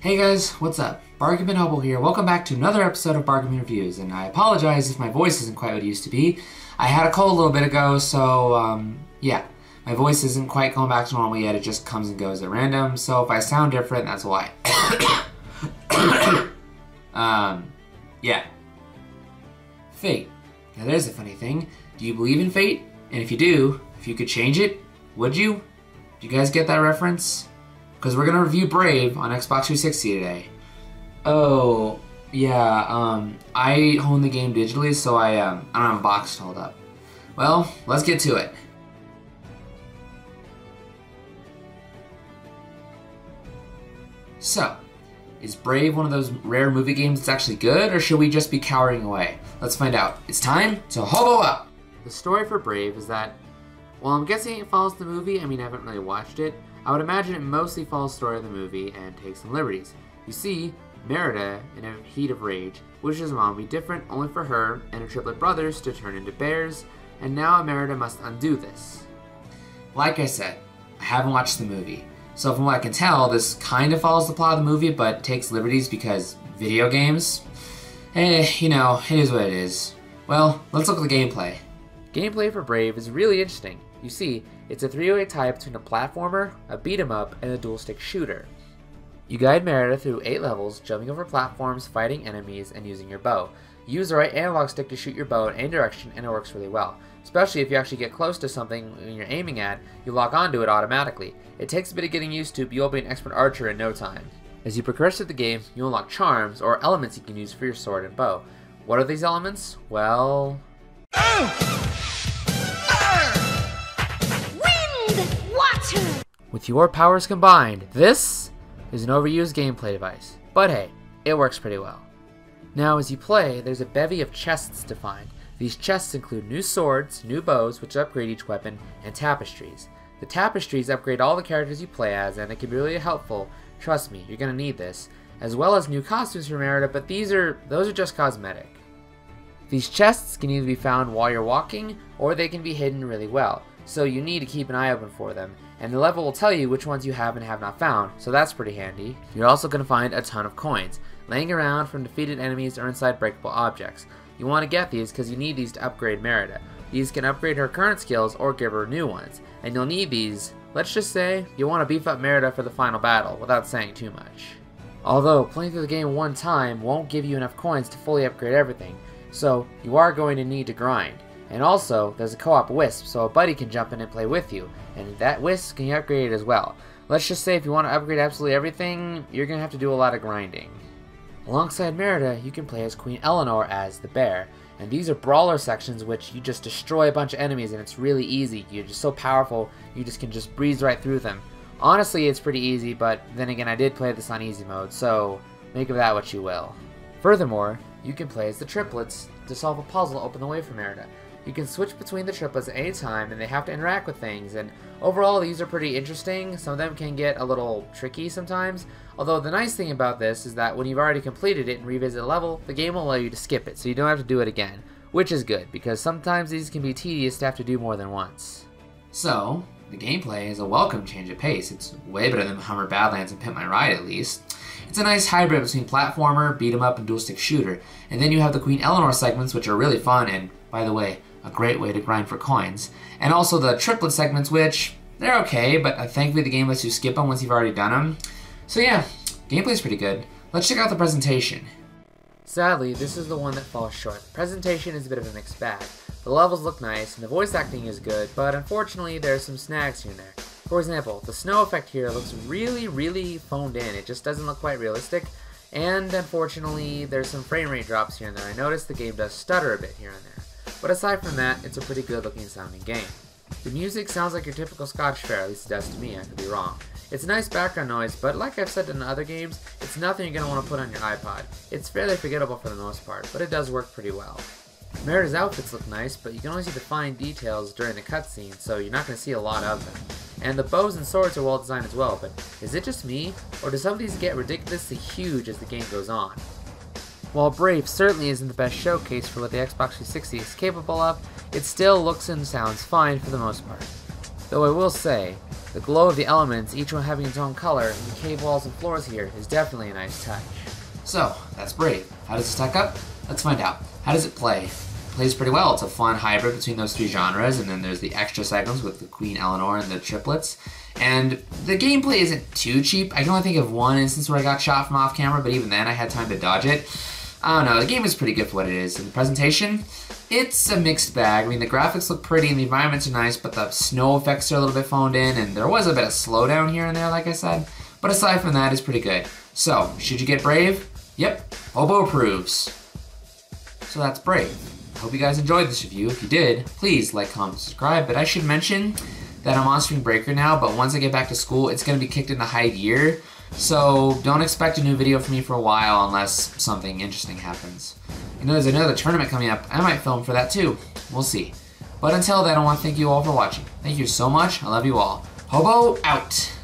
Hey guys, what's up? Bargain Hobo here. Welcome back to another episode of Bargain Reviews, and I apologize if my voice isn't quite what it used to be. I had a cold a little bit ago, so yeah, my voice isn't quite going back to normal yet. It just comes and goes at random, so if I sound different, that's why. Yeah. Fate. Now there's a funny thing. Do you believe in fate? And if you do, if you could change it, would you? Do you guys get that reference? Because we're gonna review Brave on Xbox 360 today. Oh, yeah, I own the game digitally, so I don't have a box to hold up. Well, let's get to it. So, is Brave one of those rare movie games that's actually good, or should we just be cowering away? Let's find out. It's time to hobo up! The story for Brave is that, well, I'm guessing it follows the movie. I mean, I haven't really watched it. I would imagine it mostly follows the story of the movie and takes some liberties. You see, Merida, in a heat of rage, wishes Mom would be different only for her and her triplet brothers to turn into bears, and now Merida must undo this. Like I said, I haven't watched the movie, so from what I can tell, this kind of follows the plot of the movie but takes liberties because video games? You know, it is what it is. Well, let's look at the gameplay. Gameplay for Brave is really interesting. You see, it's a three-way tie between a platformer, a beat-em-up, and a dual-stick shooter. You guide Merida through 8 levels, jumping over platforms, fighting enemies, and using your bow. You use the right analog stick to shoot your bow in any direction, and it works really well. Especially if you actually get close to something you're aiming at, you lock onto it automatically. It takes a bit of getting used to, but you'll be an expert archer in no time. As you progress through the game, you unlock charms, or elements you can use for your sword and bow. What are these elements? Well... With your powers combined, this is an overused gameplay device. But hey, it works pretty well. Now as you play, there's a bevy of chests to find. These chests include new swords, new bows, which upgrade each weapon, and tapestries. The tapestries upgrade all the characters you play as, and it can be really helpful. Trust me, you're gonna need this. As well as new costumes for Merida, but those are just cosmetic. These chests can either be found while you're walking, or they can be hidden really well. So you need to keep an eye open for them, and the level will tell you which ones you have and have not found, so that's pretty handy. You're also going to find a ton of coins, laying around from defeated enemies or inside breakable objects. You want to get these because you need these to upgrade Merida. These can upgrade her current skills or give her new ones, and you'll need these, let's just say, you want to beef up Merida for the final battle, without saying too much. Although, playing through the game one time won't give you enough coins to fully upgrade everything, so you are going to need to grind. And also, there's a co-op wisp, so a buddy can jump in and play with you, and that wisp can be upgraded as well. Let's just say if you want to upgrade absolutely everything, you're going to have to do a lot of grinding. Alongside Merida, you can play as Queen Eleanor as the bear, and these are brawler sections which you just destroy a bunch of enemies and it's really easy. You're just so powerful, you can just breeze right through them. Honestly, it's pretty easy, but then again, I did play this on easy mode, so make of that what you will. Furthermore, you can play as the triplets to solve a puzzle open the way for Merida. You can switch between the triplets at any time, and they have to interact with things, and overall these are pretty interesting. Some of them can get a little tricky sometimes, although the nice thing about this is that when you've already completed it and revisit a level, the game will allow you to skip it, so you don't have to do it again, which is good, because sometimes these can be tedious to have to do more than once. So, the gameplay is a welcome change of pace. It's way better than Hummer Badlands and Pimp My Ride at least. It's a nice hybrid between platformer, beat 'em up, and dual stick shooter, and then you have the Queen Eleanor segments, which are really fun, and by the way, a great way to grind for coins. And also the triplet segments, which, they're okay, but thankfully the game lets you skip them once you've already done them. So yeah, gameplay's pretty good. Let's check out the presentation. Sadly, this is the one that falls short. The presentation is a bit of a mixed bag. The levels look nice, and the voice acting is good, but unfortunately there are some snags here and there. For example, the snow effect here looks really phoned in. It just doesn't look quite realistic, and unfortunately there's some frame rate drops here and there. I noticed the game does stutter a bit here and there. But aside from that, it's a pretty good looking sounding game. The music sounds like your typical Scotch fare, at least it does to me, I could be wrong. It's nice background noise, but like I've said in other games, it's nothing you're going to want to put on your iPod. It's fairly forgettable for the most part, but it does work pretty well. Merida's outfits look nice, but you can only see the fine details during the cutscene, so you're not going to see a lot of them. And the bows and swords are well designed as well, but is it just me, or do some of these get ridiculously huge as the game goes on? While Brave certainly isn't the best showcase for what the Xbox 360 is capable of, it still looks and sounds fine for the most part. Though I will say, The glow of the elements, each one having its own color, and the cave walls and floors here is definitely a nice touch. So, that's Brave. How does it stack up? Let's find out. How does it play? It plays pretty well. It's a fun hybrid between those three genres, and then there's the extra segments with the Queen Eleanor and the triplets. And the gameplay isn't too cheap. I can only think of one instance where I got shot from off camera, but even then I had time to dodge it. I don't know, the game is pretty good for what it is. And the presentation, it's a mixed bag. I mean, the graphics look pretty and the environments are nice, but the snow effects are a little bit phoned in, and there was a bit of slowdown here and there, like I said. But aside from that, it's pretty good. So, should you get Brave? Yep, Hobo approves. So that's Brave. I hope you guys enjoyed this review. If you did, please like, comment, subscribe. But I should mention that I'm on Spring Breaker now, but once I get back to school, it's going to be kicked into high gear. So don't expect a new video from me for a while unless something interesting happens. You know, there's another tournament coming up. I might film for that too. We'll see. But until then, I want to thank you all for watching. Thank you so much. I love you all. Hobo out.